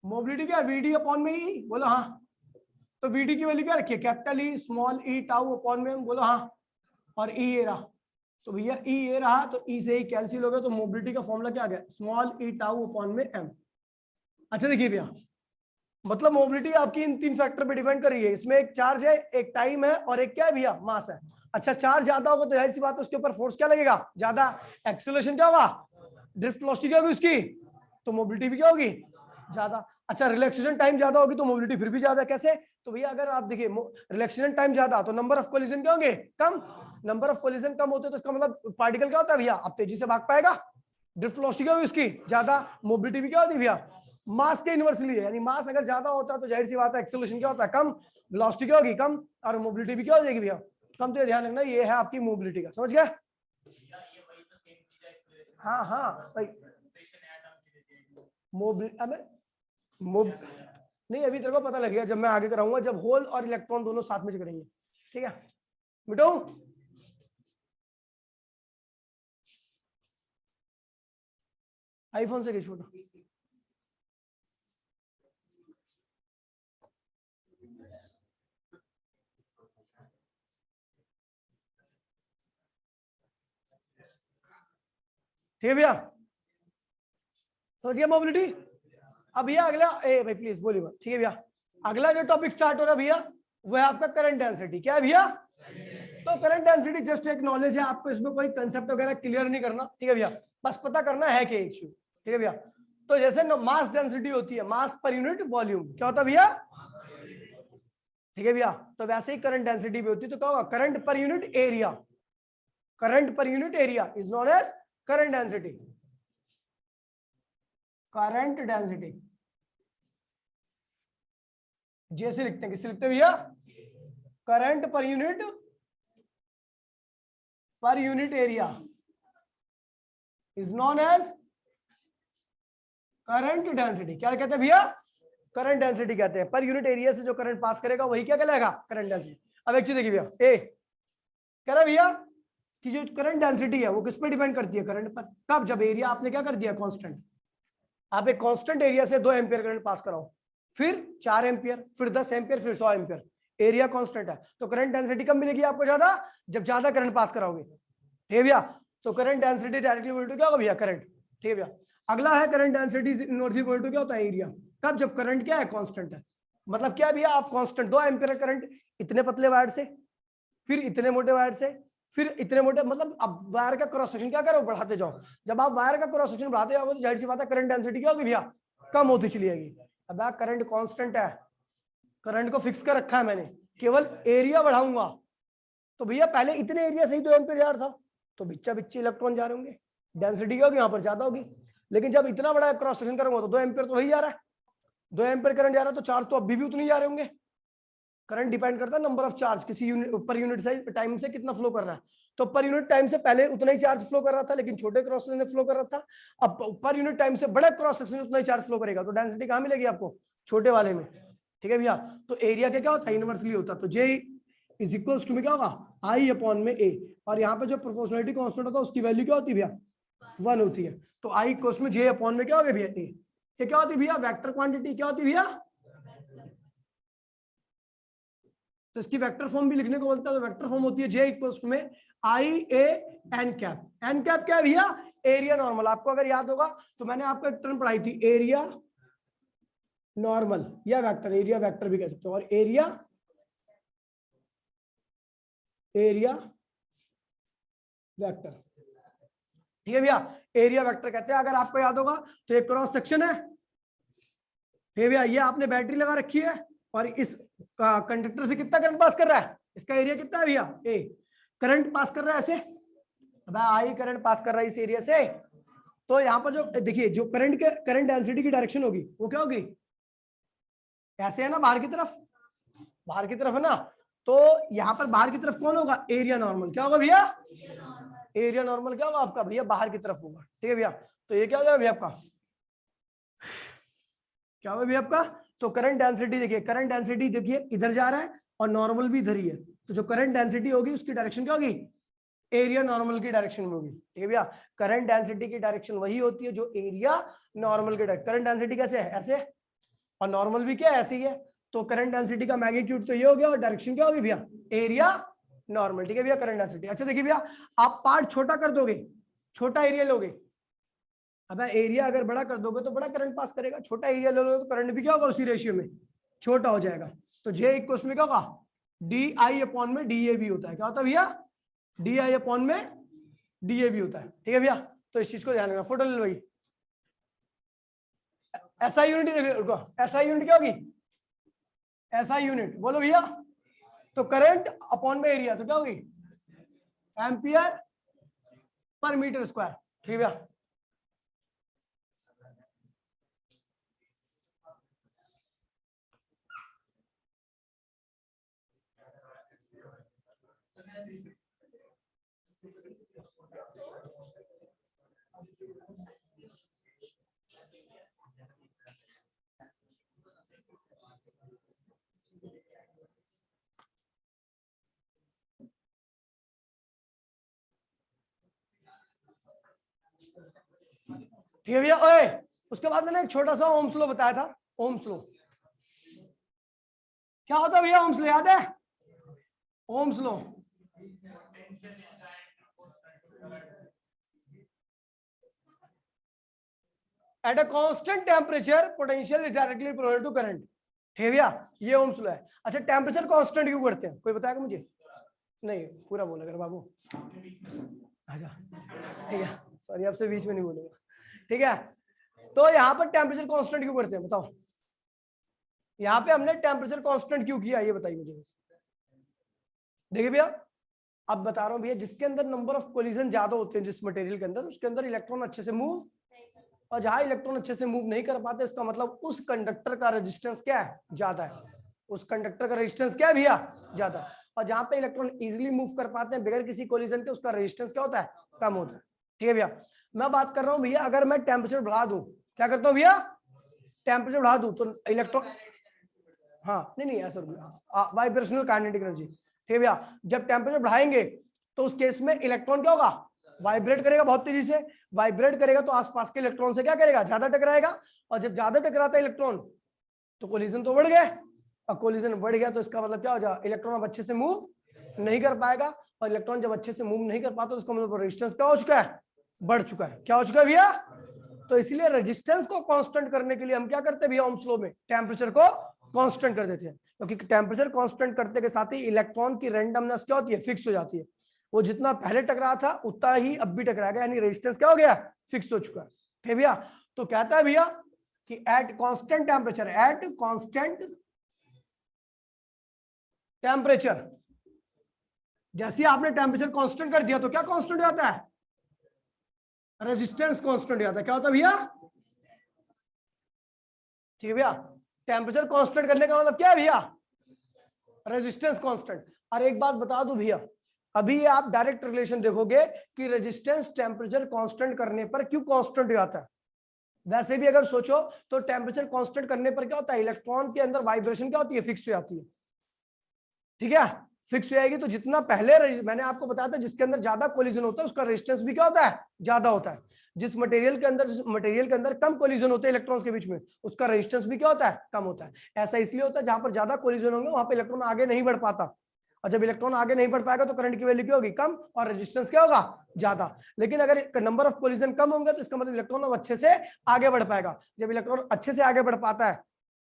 Speaker 1: मोबिलिटी क्या है, VD अपॉन में E, बोलो हाँ। तो VD की वैल्यू क्या रखिए, capital E small e tau upon में, बोलो हाँ। और E ये रहा, तो भैया E ये रहा, तो E से ही कैंसिल हो गया, तो मोबिलिटी का फॉर्मूला क्या आ गया, स्मॉल e टाउ अपॉन में m। अच्छा देखिए भैया, मतलब मोबिलिटी आपकी इन तीन फैक्टर पे डिपेंड कर रही है, इसमें एक चार्ज है, एक टाइम है, और एक क्या है भैया, मास है। अच्छा चार्ज ज्यादा होगा तो जाहिर सी बात है उसके ऊपर फोर्स क्या लगेगा, ज्यादा, एक्सेलरेशन क्या होगा, ड्रिफ्ट वेलोसिटी क्या होगी उसकी, तो मोबिलिटी भी क्या होगी, ज्यादा। अच्छा रिलैक्सेशन टाइम ज्यादा होगी तो मोबिलिटी फिर भी ज्यादा, कैसे, तो भैया अगर आप देखिए रिलैक्सेशन टाइम ज्यादा तो नंबर ऑफ कोलिजन क्या होंगे, कम, नंबर ऑफ कोलिजन कम होते तो इसका मतलब पार्टिकल क्या होता है भैया, अब तेजी से भाग पाएगा, ड्रिफ्ट वेलोसिटी क्या होगी उसकी ज्यादा, मोबिलिटी भी क्या होती है भैया, मास के इनवर्सली है, यानी मास अगर ज्यादा होता है तो जाहिर सी बात है एक्सेलरेशन क्या होता है, कम, वेलोसिटी क्या होगी, कम, और मोबिलिटी भी क्या हो जाएगी भैया, कम। तो ध्यान रखना ये है आपकी मोबिलिटी का, समझ गए। हाँ हाँ भाई, नहीं अभी तेरे को पता लगेगा जब मैं आगे कराऊंगा, जब होल और इलेक्ट्रॉन दोनों साथ में करेंगे, ठीक है बेटो। आईफोन से किस फोटो, ठीक है भैया, समझिए मोबिलिटी। अब भैया अगला, ए भाई प्लीज बोलिए, ठीक है भैया। अगला जो टॉपिक स्टार्ट हो रहा है भैया वो है आपका करंट डेंसिटी। क्या है भैया, तो करंट डेंसिटी जस्ट एक नॉलेज है, आपको इसमें कोई कंसेप्ट वगैरह क्लियर नहीं करना, ठीक है भैया, बस पता करना है कि इश्यू, ठीक है भैया। तो जैसे मास डेंसिटी होती है, मास पर यूनिट वॉल्यूम, क्या होता है भैया, ठीक है भैया। तो वैसे ही करंट डेंसिटी भी होती है, तो क्या होगा, current per unit area, current per unit area is known as current density, current density जैसे लिखते हैं, किससे लिखते हैं भैया, current per unit area is known as current density. क्या कहते हैं भैया, करंट डेंसिटी कहते हैं। पर यूनिट एरिया से जो करंट पास करेगा वही क्या कहलाएगा, करंट डेंसिटी। अब एक चीज देखिए भैया, ए कह रहा भैया कि जो करंट डेंसिटी है वो किस पे डिपेंड करती है, करंट पर। कब, जब एरिया आपने क्या कर दिया, कांस्टेंट। आप एक कांस्टेंट एरिया से 2 एम्पियर करंट पास कराओ, फिर 4 एम्पियर, फिर 10 एम्पियर, फिर 100 एम्पियर, एरिया कांस्टेंट है, तो करंट डेंसिटी कब मिलेगी आपको, ज्यादा, जब ज्यादा करंट पास कराओगे। ठीक है भैया, तो current density directly equal to क्या होगा भैया, करंट। ठीक है भैया, अगला है current density inversely equal to क्या होता है, एरिया। कब, जब करंट क्या है, कांस्टेंट है। मतलब क्या भैया, आप कांस्टेंट 2 एम्पियर करंट इतने पतले वायर से, फिर इतने मोटे वायर से, फिर इतने मोटे, मतलब अब वायर का क्रॉस सेक्शन क्या करो, बढ़ाते जाओ। जब आप वायर का क्रॉस सेक्शन बढ़ाते जाओगे तो जाहिर सी बात है करंट डेंसिटी क्या होगी भैया, कम होती चली जाएगी। अब करंट कांस्टेंट है, करंट को फिक्स कर रखा है मैंने, केवल एरिया बढ़ाऊंगा, तो भैया पहले इतने एरिया से ही 2 एम्पियर जा रहा था, तो बिच्चा बिच्चे इलेक्ट्रॉन जा रहे होंगे, डेंसिटी क्या होगी यहाँ पर ज्यादा होगी। लेकिन जब इतना बड़ा क्रॉस सेक्शन करूंगा तो 2 एम्पियर तो वही जा रहा है, 2 एम्पियर करंट जा रहा है, तो चार्ज तो अभी भी उतने ही जा रहे होंगे। करंट डिपेंड करता है नंबर ऑफ चार्ज, किसी unit per unit size time से कितना फ्लो कर रहा है। तो पर यूनिट टाइम से पहले उतना ही चार्ज फ्लो कर रहा था, लेकिन छोटे क्रॉस सेक्शन में फ्लो कर रहा था। अब पर यूनिट टाइम से बड़े क्रॉस सेक्शन में उतना ही चार्ज फ्लो करेगा, तो डेंसिटी कहाँ मिलेगी आपको, छोटे वाले में। ठीक है भैया, तो एरिया क्या होता है, इनवर्सली होता है, तो जे इज इक्वल टू में क्या होगा, आई अपॉन में ए, और यहाँ पे जो प्रोपोर्शनलिटी कांस्टेंट होता है उसकी वैल्यू क्या होती है भैया, 1 होती है। तो आई इक्वल में जे अपॉन में क्या होगा भैया, ए। ये क्या होती है भैया, वेक्टर क्वांटिटी क्या होती है भैया, तो इसकी वेक्टर फॉर्म भी लिखने को बोलता है, तो वेक्टर फॉर्म होती है जे इक्वल्स में आई A N cap. N cap क्या है भैया, एरिया नॉर्मल। आपको अगर याद होगा तो मैंने आपको एक टर्म पढ़ाई थी, एरिया नॉर्मल या वेक्टर, एरिया वेक्टर भी कह सकते हो, और एरिया वेक्टर। ठीक है भैया, एरिया वेक्टर कहते हैं। अगर आपको याद होगा तो एक क्रॉस सेक्शन है, ठीक है भैया, ये आपने बैटरी लगा रखी है और इस कंडक्टर से कितना करंट पास कर रहा है, इसका एरिया कितना है भैया, ए। करंट पास कर रहा है ऐसे, अब आई करंट पास कर रहा है इस एरिया से, तो यहाँ पर जो देखिए जो करंट डेंसिटी की डायरेक्शन होगी वो क्या होगी, ऐसे है ना, बाहर की तरफ, बाहर की तरफ है ना, तो यहाँ पर बाहर की तरफ कौन होगा, एरिया नॉर्मल। क्या होगा भैया, एरिया नॉर्मल क्या होगा आपका भैया, बाहर की तरफ होगा। ठीक है भैया, तो ये क्या होगा भैया आपका, क्या होगा भैया आपका, तो करंट डेंसिटी देखिए, करंट डेंसिटी देखिए इधर जा रहा है और नॉर्मल भी इधर ही है, तो जो करंट डेंसिटी होगी उसकी डायरेक्शन क्या होगी, एरिया नॉर्मल की डायरेक्शन में होगी। ठीक है भैया, करंट डेंसिटी की डायरेक्शन वही होती है जो एरिया नॉर्मल की डायरेक्शन। करंट डेंसिटी कैसे है, ऐसे, और नॉर्मल भी क्या है, ऐसे ही है, तो करंट डेंसिटी का मैग्नीट्यूड तो ये हो गया और डायरेक्शन क्या होगी भैया, एरिया नॉर्मल। ठीक है भैया, करंट डेंसिटी। अच्छा देखिए भैया, आप पार्ट छोटा कर दोगे, छोटा एरिया लोगे, अब एरिया अगर बड़ा कर दोगे तो बड़ा करंट पास करेगा, छोटा एरिया ले लोगे तो करंट भी क्या होगा उसी रेशियो में छोटा हो जाएगा। तो जे इक्वल्स में क्या होगा, डी आई अपॉन में डी ए भी होता है। क्या होता है भैया, डी आई अपॉन में डी ए भी होता है। ठीक है भैया, तो इस चीज को ध्यान रखना। फोटो ले लो भाई, एसआई यूनिट, एसआई यूनिट क्या होगी, एसआई यूनिट बोलो भैया, तो करंट अपॉन में एरिया, तो क्या होगी, एम्पियर पर मीटर स्क्वायर। ठीक है भैया, ठीक है भैया। ओए, उसके बाद मैंने एक छोटा सा ओम्स लॉ बताया था, ओम्स लॉ क्या होता है भैया, ओम्स लॉ याद है, Ohm's law, at a constant temperature potential is directly proportional to current. ठीक है भैया, ये ओम्स लॉ है। अच्छा, टेम्परेचर कांस्टेंट क्यों करते हैं, कोई बताएगा मुझे, नहीं पूरा बोलेगा बाबू, अच्छा ठीक है, सॉरी आपसे बीच में नहीं बोलूंगा। ठीक है, तो यहाँ पर टेम्परेचर कांस्टेंट क्यों करते हैं बताओ, यहाँ पे हमने टेम्परेचर कांस्टेंट क्यों किया ये बताइए मुझे। देखिए भैया, अब बता रहा हूँ भैया, जिसके अंदर नंबर ऑफ कोलिजन ज्यादा होते हैं जिस मटेरियल के अंदर, उसके अंदर इलेक्ट्रॉन अच्छे से मूव, और जहां इलेक्ट्रॉन अच्छे से मूव नहीं कर पाते इसका मतलब उस कंडक्टर का रेजिस्टेंस क्या है, ज्यादा है, उस कंडक्टर का रेजिस्टेंस क्या है भैया, ज्यादा है। और जहां पे इलेक्ट्रॉन इजीली मूव कर पाते हैं बगैर किसी कोलिजन के, उसका रेजिस्टेंस क्या होता है, कम होता है। ठीक है भैया, मैं बात कर रहा हूँ भैया, अगर मैं टेम्परेचर बढ़ा दूं, क्या करता हूँ भैया, टेम्परेचर बढ़ा दूं तो इलेक्ट्रॉन, हाँ नहीं ऐसा वाइब्रेशनल काइनेटिक एनर्जी, ठीक है भैया। जब टेम्परेचर बढ़ाएंगे तो उस केस में इलेक्ट्रॉन क्या होगा, वाइब्रेट करेगा बहुत तेजी से, वाइब्रेट करेगा तो आसपास के इलेक्ट्रॉन से क्या करेगा, ज्यादा टकराएगा, और जब ज्यादा टकराता है इलेक्ट्रॉन तो कोलिजन तो बढ़ गया, और कोलिजन बढ़ गया तो इसका मतलब क्या हो जाएगा, इलेक्ट्रॉन अब अच्छे से मूव नहीं कर पाएगा, और इलेक्ट्रॉन जब अच्छे से मूव नहीं कर पाता तो इसका मतलब रेजिस्टेंस क्या हो चुका है, बढ़ चुका है। क्या हो चुका है भैया, तो इसलिए रेजिस्टेंस को कांस्टेंट करने के लिए हम क्या करते हैं भैया, ओम्स लॉ में टेम्परेचर को कांस्टेंट कर देते हैं, क्योंकि टेम्परेचर कांस्टेंट करते के साथ ही इलेक्ट्रॉन की रैंडमनेस क्या होती है, फिक्स हो जाती है। वो जितना पहले टकरा था उतना ही अब भी टकराएगा, यानी रेजिस्टेंस क्या हो गया, फिक्स हो चुका है, ठीक है भैया। तो कहता है भैया कि at constant temperature, at constant temperature, जैसे आपने टेम्परेचर कांस्टेंट कर दिया तो क्या कांस्टेंट जाता है, रेजिस्टेंस कांस्टेंट जाता है। क्या होता है भैया, ठीक है भैया, टेम्परेचर कांस्टेंट करने का मतलब क्या है भैया, रेजिस्टेंस कांस्टेंट। और एक बात बता दूं भैया, अभी आप डायरेक्ट रिलेशन देखोगे कि रेजिस्टेंस टेम्परेचर कांस्टेंट करने पर क्यों कांस्टेंट जाता है। वैसे भी अगर सोचो तो टेम्परेचर कांस्टेंट करने पर क्या होता है, इलेक्ट्रॉन के अंदर वाइब्रेशन क्या होती है, फिक्स हो जाती है, ठीक है, फिक्स हो जाएगी। तो जितना पहले मैंने आपको बताया था जिसके अंदर ज्यादा कोलिजन होता है उसका रेजिस्टेंस भी क्या होता है, ज्यादा होता है। जिस मटेरियल के अंदर कम कोलिजन होते हैं इलेक्ट्रॉन्स के बीच में, उसका रेजिस्टेंस भी क्या होता है, कम होता है। ऐसा इसलिए होता है जहां पर ज्यादा कोलिजन होंगे वहां पर इलेक्ट्रॉन आगे नहीं बढ़ पाता, और जब इलेक्ट्रॉन आगे नहीं बढ़ पाएगा तो करंट की वैल्यू क्या होगी, कम, और रेजिस्टेंस क्या होगा, ज्यादा। लेकिन अगर नंबर ऑफ कोलिजन कम होंगे तो इसका मतलब इलेक्ट्रॉन अच्छे से आगे बढ़ पाएगा। जब इलेक्ट्रॉन अच्छे से आगे बढ़ पाता है,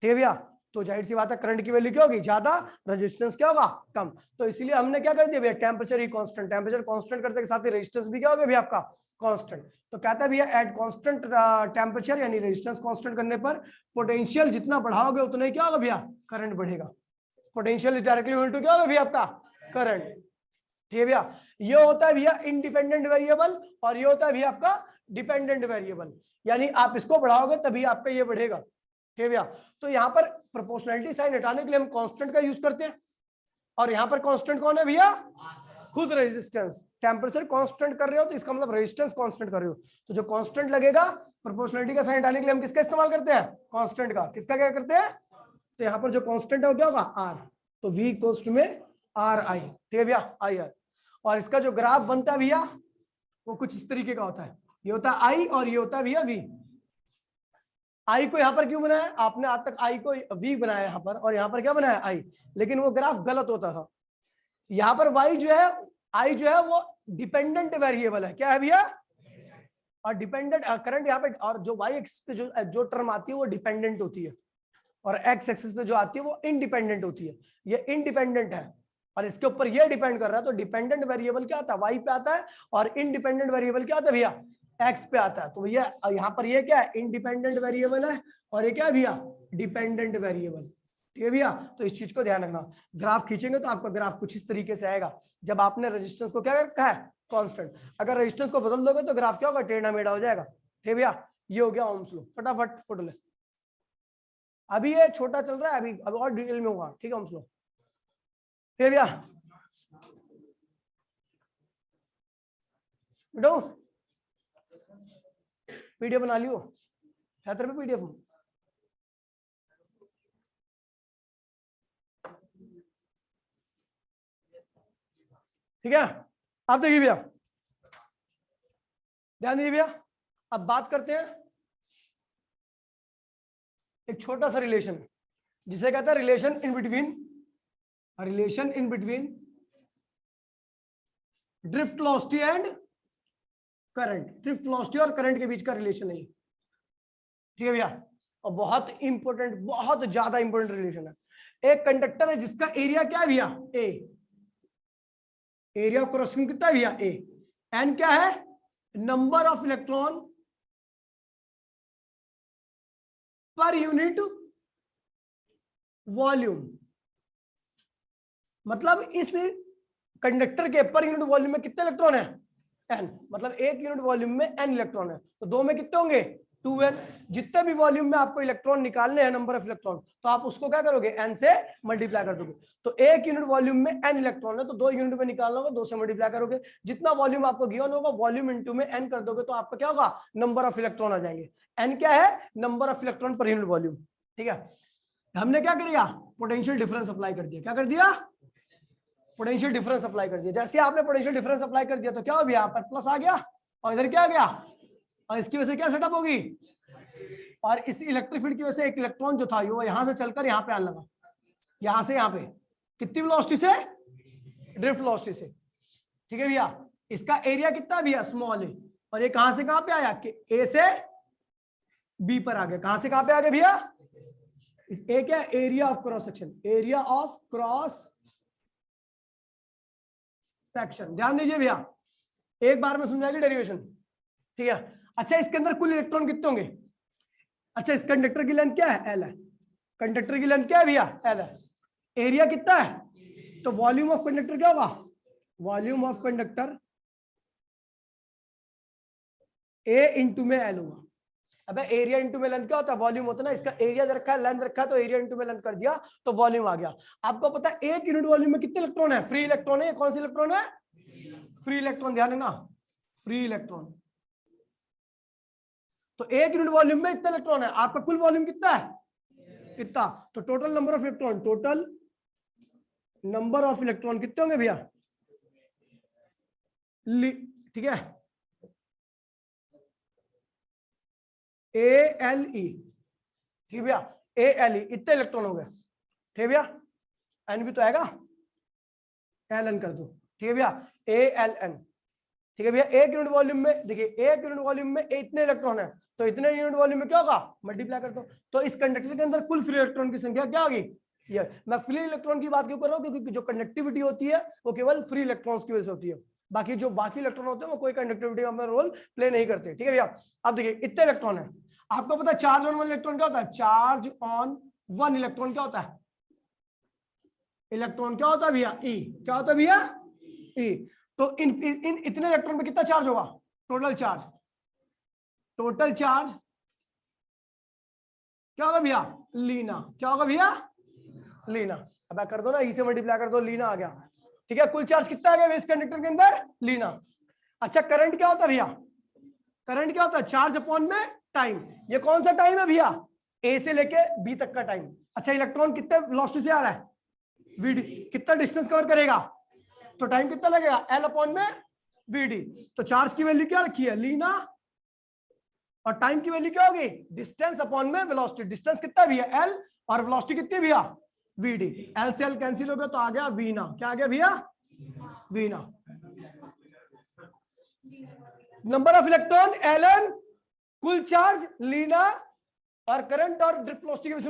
Speaker 1: ठीक है भैया, तो जाहिर सी बात है करंट की वैल्यू क्या होगी, ज्यादा, रेजिस्टेंस क्या होगा, कम। तो इसलिए हमने क्या कर दिया भैया, टेम्परेचर ही कांस्टेंट, टेम्परेचर कांस्टेंट करते के साथ ही रेजिस्टेंस भी क्या होगा भैया आपका, कांस्टेंट। तो कहता है भैया एट कांस्टेंट टेम्परेचर यानी रेजिस्टेंस कांस्टेंट करने पर पोटेंशियल जितना बढ़ाओगे उतना ही क्या होगा भैया, करंट बढ़ेगा। Potential is directly equal to क्या होगा भैया आपका, करंट, ठीक है भैया। ये होता है भैया इंडिपेंडेंट वेरिएबल, और ये होता है भैया आपका डिपेंडेंट वेरिएबल, यानी आप इसको बढ़ाओगे तभी आपका ये बढ़ेगा, ठीक है भैया। तो यहाँ पर प्रोपोर्शनैलिटी साइन हटाने के लिए हम कांस्टेंट का यूज करते हैं, और यहाँ पर कांस्टेंट कौन है भैया, खुद रेजिस्टेंस। टेम्परेचर कांस्टेंट कर रहे हो तो इसका मतलब रेजिस्टेंस कांस्टेंट कर रहे हो, तो जो कांस्टेंट लगेगा प्रोपोर्शनैलिटी का साइन हटाने के लिए हम किसका इस्तेमाल करते हैं, कांस्टेंट का। किसका क्या करते हैं, तो यहाँ पर जो कांस्टेंट है वो क्या होगा, आर, तो v इक्वल्स टू में आर आई, ठीक है भैया, आई आर। और इसका जो ग्राफ बनता है भैया वो कुछ इस तरीके का होता है, ये होता है आई और ये होता है भैया v। आई को यहाँ पर क्यों बनाया आपने, आज तक आई को v बनाया यहाँ पर, और यहाँ पर क्या बनाया आई, लेकिन वो ग्राफ गलत होता था। यहाँ पर y जो है, आई जो है वो डिपेंडेंट वेरिएबल है, क्या है भैया, और डिपेंडेंट करंट यहाँ पे, और जो y एक्सिस पे जो टर्म आती है वो डिपेंडेंट होती है, और x एक्सिस पे जो आती है वो इंडिपेंडेंट होती है। ये इंडिपेंडेंट है और इसके ऊपर ये डिपेंड कर रहा है, तो डिपेंडेंट वेरिएबल क्या आता है, y पे आता है, और इंडिपेंडेंट वेरिएबल क्या आता है भैया, x पे आता है। तो भैया यहाँ पर ये क्या है, इंडिपेंडेंट वेरिएबल है, और ये क्या है भैया, डिपेंडेंट वेरिएबल, ठीक है भैया। तो इस चीज को ध्यान रखना, ग्राफ खींचेंगे तो आपका ग्राफ कुछ इस तरीके से आएगा। जब आपने रेजिस्टेंस को क्या रखा है, कांस्टेंट, अगर रेजिस्टेंस को बदल दोगे तो ग्राफ क्या होगा, टेढ़ा मेढ़ा हो जाएगा, ठीक है भैया। ये हो गया ओम्स लॉ, फटाफट फुट ले। अभी ये छोटा चल रहा है, अभी और डिटेल में होगा, ठीक है ओम्स लॉ, ठीक है भैया। बेटो पीडीएफ बना लियो, छात्र में पीडीएफ, ठीक है। अब देखिए भैया, ध्यान दीजिए भैया, अब बात करते हैं एक छोटा सा रिलेशन जिसे कहते हैं relation in between drift velocity and current. Drift velocity और करंट के बीच का रिलेशन है, ठीक है भैया, और बहुत इंपॉर्टेंट, बहुत ज्यादा इंपॉर्टेंट रिलेशन है। एक कंडक्टर है जिसका एरिया क्या है भैया, ए, एरिया ऑफ क्रॉसिंग कितना है भैया, ए, एन क्या है, number of electron per unit volume. मतलब इस कंडक्टर के पर यूनिट वॉल्यूम में कितने इलेक्ट्रॉन है, एन, मतलब एक यूनिट वॉल्यूम में एन इलेक्ट्रॉन है, तो दो में कितने होंगे, 2n। जितने भी वॉल्यूम में आपको इलेक्ट्रॉन निकालने हैं, नंबर ऑफ इलेक्ट्रॉन, तो आप उसको क्या करोगे, n से मल्टीप्लाई कर दोगे। तो 1 यूनिट वॉल्यूम में n इलेक्ट्रॉन है, तो 2 यूनिट में निकालना होगा, 2 से मल्टीप्लाई करोगे। जितना वॉल्यूम आपको गिवन होगा, वॉल्यूम इनटू में n कर दोगे, तो आपका क्या होगा, नंबर ऑफ इलेक्ट्रॉन आ जाएंगे। n क्या है, number of electron per unit volume. ठीक है, हमने क्या किया, पोटेंशियल डिफरेंस अप्लाई कर दिया। क्या कर दिया, पोटेंशियल डिफरेंस अप्लाई कर दिया। जैसे आपने पोटेंशियल डिफरेंस अप्लाई कर दिया तो क्या हो गया, यहाँ पर प्लस आ गया, और इधर क्या आ गया, और इसकी वजह से क्या सेटअप होगी, और इस इलेक्ट्रिक फील्ड की वजह से एक इलेक्ट्रॉन जो था वो यहां से चलकर यहाँ पे आने लगा, यहां से यहाँ पे, कितनी वेलोसिटी से, ड्रिफ्ट वेलोसिटी से। ठीक है भैया, इसका एरिया कितना भैया, स्मॉल है, और ये कहां से कहां पे आया, कि ए से बी पर आ गया। कहां से कहां पे आ गया भैया, इस ए क्या, area of cross section, area of cross section. ध्यान दीजिए भैया, एक बार में समझाएगी डेरिवेशन। ठीक है, अच्छा इसके अंदर कुल इलेक्ट्रॉन कितने होंगे, अच्छा इस कंडक्टर की लेंथ क्या है, एल है, कंडक्टर की लेंथ क्या है भैया, एल है, एरिया कितना है, तो वॉल्यूम ऑफ कंडक्टर क्या होगा, volume of conductor A into में एल होगा। अब एरिया इंटू में लेंथ क्या होता है, वॉल्यूम होता है ना, इसका एरिया रखा है, लेंथ रखा है, तो एरिया इंटू में लेंथ कर दिया तो वॉल्यूम आ गया। आपको पता है 1 यूनिट वॉल्यूम में कितने इलेक्ट्रॉन है, फ्री इलेक्ट्रॉन है, कौन सी इलेक्ट्रॉन है, फ्री इलेक्ट्रॉन। ध्यान देना, फ्री इलेक्ट्रॉन। तो 1 यूनिट वॉल्यूम में इतने इलेक्ट्रॉन है, आपका कुल वॉल्यूम कितना है, कितना, तो total number of electron, total number of electron कितने होंगे भैया, ठीक है, ए एल ई, ठीक है भैया, ए एल ई, इतने इलेक्ट्रॉन हो गए। ठीक है भैया, एन भी तो आएगा, एल एन कर दो। ठीक है भैया, ए एल एन। ठीक है भैया, 1 यूनिट वॉल्यूम में देखिए, 1 यूनिट वॉल्यूम में इतने इलेक्ट्रॉन है, तो इतने यूनिट वॉल्यूम में क्या होगा, मल्टीप्लाई कर दो। तो इस कंडक्टर के अंदर कुल फ्री इलेक्ट्रॉन की संख्या क्या होगी, ये। मैं फ्री इलेक्ट्रॉन की बात क्यों कर रहा हूँ, क्योंकि जो कंडक्टिविटी होती है वो केवल फ्री इलेक्ट्रॉन्स की वजह से होती है, बाकी जो बाकी इलेक्ट्रॉन होते हैं वो कोई कंडक्टिविटी में रोल प्ले नहीं करते। ठीक है भैया, अब देखिए इतने इलेक्ट्रॉन है, आपको पता है चार्ज ऑन 1 इलेक्ट्रॉन क्या होता है, चार्ज ऑन 1 इलेक्ट्रॉन क्या होता है, इलेक्ट्रॉन क्या होता है भैया, ई। क्या होता है भैया, ई। तो इन इतने इलेक्ट्रॉन पे कितना चार्ज होगा, टोटल चार्ज, टोटल चार्ज क्या होगा भैया, लीना। क्या होगा भैया, लीना। अब कर दो ना, ई से मल्टीप्लाई कर दो, लीना आ गया। ठीक है, कुल चार्ज कितना आ गया इस कंडक्टर के अंदर, लीना। अच्छा करंट क्या होता है भैया, करंट क्या होता है, चार्ज अपॉन में टाइम। ये कौन सा टाइम है भैया, ए से लेके बी तक का टाइम। अच्छा इलेक्ट्रॉन कितने वेलोसिटी से आ रहा है, वीडी, कितना डिस्टेंस कवर करेगा, तो टाइम कितना लगेगा, एल अपॉन में वीडी। तो चार्ज की वैल्यू क्या रखी है, लीना, और टाइम की वैल्यू क्या होगी, डिस्टेंस अपॉन में वेलोसिटी। डिस्टेंस कितना भी है, एल, और वेलोसिटी कितनी भैया, वीडी। एल से एल कैंसिल हो गया तो आ गया वीना। क्या आ गया भैया, वीना। Number of electron l n, कुल चार्ज लीना, और करंट और ड्रिफ्ट वेलोसिटी